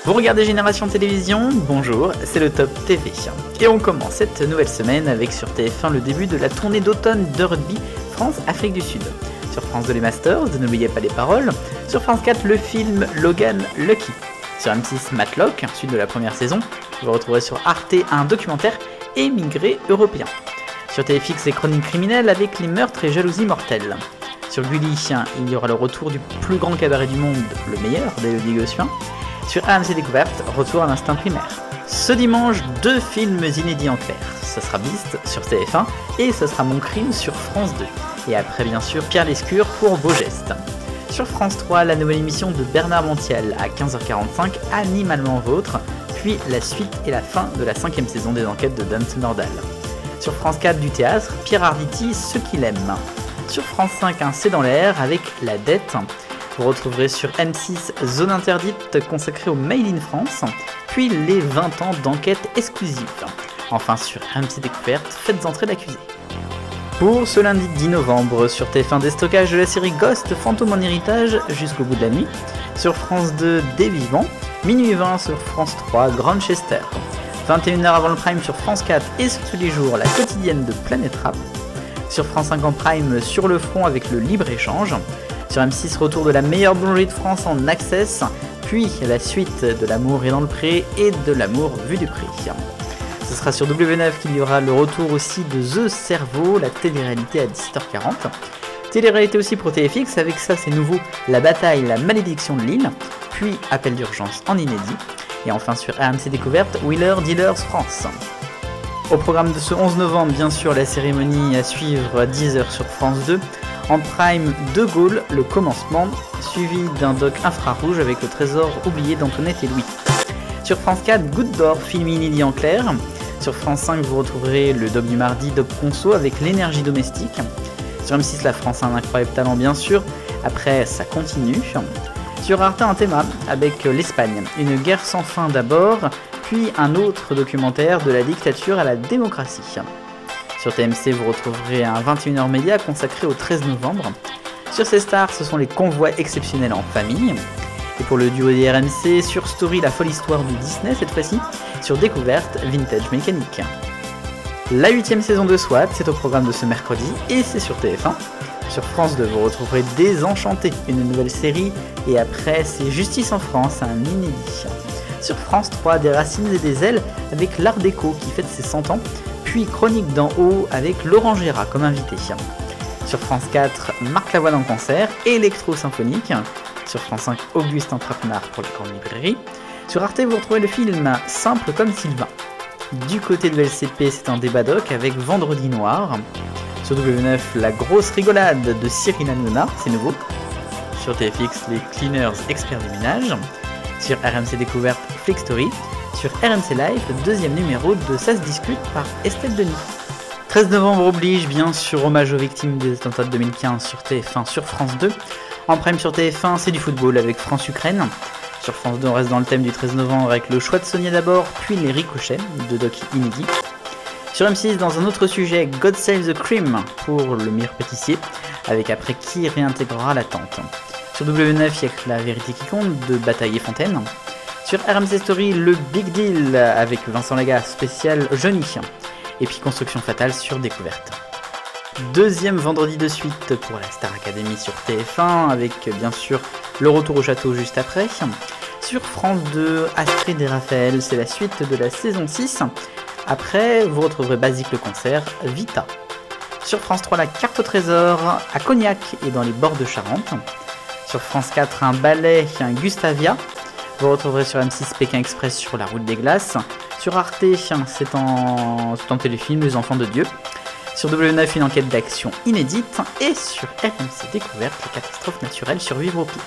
Vous regardez Génération Télévision, bonjour, c'est le Top TV. Et on commence cette nouvelle semaine avec sur TF1 le début de la tournée d'automne de rugby France-Afrique du Sud. Sur France 2 les Masters, n'oubliez pas les paroles. Sur France 4 le film Logan Lucky. Sur M6 Matlock, suite de la première saison. Vous retrouverez sur Arte un documentaire émigré européen. Sur TFX les chroniques criminelles avec les meurtres et jalousies mortelles. Sur Gulli, il y aura le retour du plus grand cabaret du monde, le meilleur d'Élodie Gossuin. Sur AMC Découverte, retour à l'instinct primaire. Ce dimanche, 2 films inédits en clair. Ce sera Beast sur TF1 et ce sera Mon Crime sur France 2. Et après bien sûr Pierre Lescure pour Beaux Gestes. Sur France 3, la nouvelle émission de Bernard Montiel à 15h45, Animalement Vôtre, puis la suite et la fin de la 5e saison des enquêtes de Dan Nordal. Sur France 4 du théâtre, Pierre Arditi, Ceux qu'il aime. Sur France 5, un C'est dans l'air avec La Dette. Vous retrouverez sur M6 Zone Interdite consacrée au Made in France, puis les 20 ans d'enquête exclusive. Enfin sur AMC Découverte, faites entrer l'accusé. Pour ce lundi 10 novembre, sur TF1 déstockage de la série Ghost, Fantôme en héritage jusqu'au bout de la nuit. Sur France 2, Des vivants. Minuit 20 sur France 3, Grandchester. 21h avant le prime sur France 4 et sur tous les jours, la quotidienne de Planète Rap. Sur France 5 en prime, Sur le front avec le libre-échange. Sur M6, retour de la meilleure boulangerie de France en access, puis la suite de L'amour est dans le pré et de L'amour vu du pré. Ce sera sur W9 qu'il y aura le retour aussi de The Cerveau, la télé-réalité à 17h40. Télé-réalité aussi pour TFX, avec ça c'est nouveau, La bataille, la malédiction de Lille, puis Appel d'urgence en inédit. Et enfin sur AMC Découverte, Wheeler Dealers France. Au programme de ce 11 novembre, bien sûr, la cérémonie à suivre à 10h sur France 2. En prime, De Gaulle, le commencement, suivi d'un doc infrarouge avec le trésor oublié d'Antoinette et Louis. Sur France 4, Goutte d'or, film inédit en clair. Sur France 5, vous retrouverez le doc du mardi, Doc Conso avec l'énergie domestique. Sur M6, la France a un incroyable talent, bien sûr. Après, ça continue. Sur Arte, un thème avec l'Espagne, une guerre sans fin d'abord, puis un autre documentaire de la dictature à la démocratie. Sur TMC, vous retrouverez un 21h média consacré au 13 novembre. Sur C-Star, ce sont les convois exceptionnels en famille. Et pour le duo des RMC, sur Story, la folle histoire de Disney cette fois-ci. Sur Découverte, Vintage Mécanique. La 8e saison de SWAT, c'est au programme de ce mercredi et c'est sur TF1. Sur France 2, vous retrouverez Désenchanté, une nouvelle série. Et après, c'est Justice en France, un inédit. Sur France 3, Des racines et des ailes avec l'Art déco qui fête ses 100 ans. Puis Chronique d'en haut avec Laurent Gérard comme invité. Sur France 4, Marc Lavoine en concert, électro-symphonique. Sur France 5, Augustin Trapenard pour la grande librairie. Sur Arte, vous retrouvez le film Simple comme Sylvain. Du côté de LCP, c'est un débat doc avec Vendredi Noir. Sur W9, la grosse rigolade de Cyril Hanouna, c'est nouveau. Sur TFX, les Cleaners experts du ménage. Sur RMC Découverte, Flick Story. Sur RMC Live, deuxième numéro de Ça se discute par Estelle Denis. 13 novembre oblige, bien sûr, hommage aux victimes des attentats de 2015 sur TF1, sur France 2. En prime sur TF1, c'est du football avec France-Ukraine. Sur France 2, on reste dans le thème du 13 novembre avec le choix de Sonia d'abord, puis les ricochets de doc inédit. Sur M6, dans un autre sujet, God Save the Cream pour le meilleur pâtissier, avec après qui réintégrera la tente. Sur W9, il y a que la vérité qui compte de Bataille et Fontaine. Sur RMC Story, le Big Deal avec Vincent Laga, spécial Johnny. Et puis Construction Fatale sur Découverte. Deuxième vendredi de suite pour la Star Academy sur TF1, avec bien sûr le retour au château juste après. Sur France 2, Astrid et Raphaël, c'est la suite de la saison 6. Après, vous retrouverez Basique le concert, Vita. Sur France 3, la carte au trésor à Cognac et dans les bords de Charente. Sur France 4, un ballet, un Gustavia. Vous retrouverez sur M6 Pékin Express sur la route des glaces. Sur Arte, c'est en téléfilm Les Enfants de Dieu. Sur W9, une enquête d'action inédite. Et sur RMC Découverte, les catastrophes naturelles survivre au pire.